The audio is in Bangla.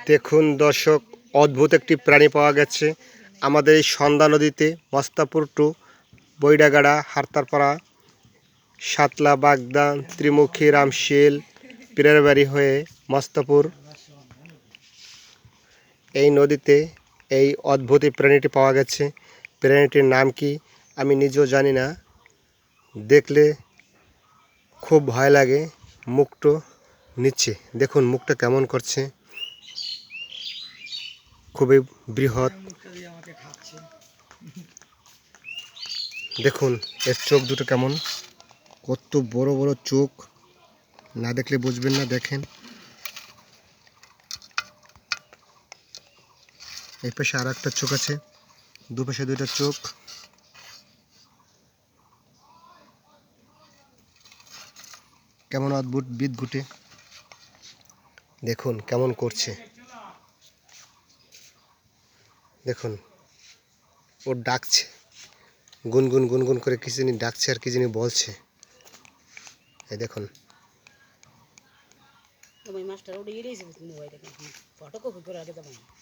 দেখুন দর্শক, অদ্ভুত একটি প্রাণী পাওয়া গেছে আমাদের এই সন্ধ্যা নদীতে। মস্তাপুর টু বৈডাগাড়া, হারতারপাড়া, সাতলা, বাগদা, ত্রিমুখী, রামশীল, পীরের বাড়ি হয়ে মস্তাপুর, এই নদীতে এই অদ্ভুত প্রাণীটি পাওয়া গেছে। প্রাণীটির নাম কি আমি নিজেও জানি না, দেখলে খুব ভয় লাগে। মুখটা নিচে দেখুন, মুখটা কেমন করছে, খুবই বৃহৎ। দেখুন এর চোখ দুটো কেমন, কত বড় বড় চোখ, না দেখলে বুঝবেন না। দেখেন এই পাশে আর একটা চোখ আছে, দুপাশে দুইটা চোখ। কেমন অদ্ভুত বিদঘুটে, দেখুন কেমন করছে। দেখুন ও ডাকছে, গুনগুন গুনগুন করে কি জানি ডাকছে আর কি জানি বলছে। এই দেখুন।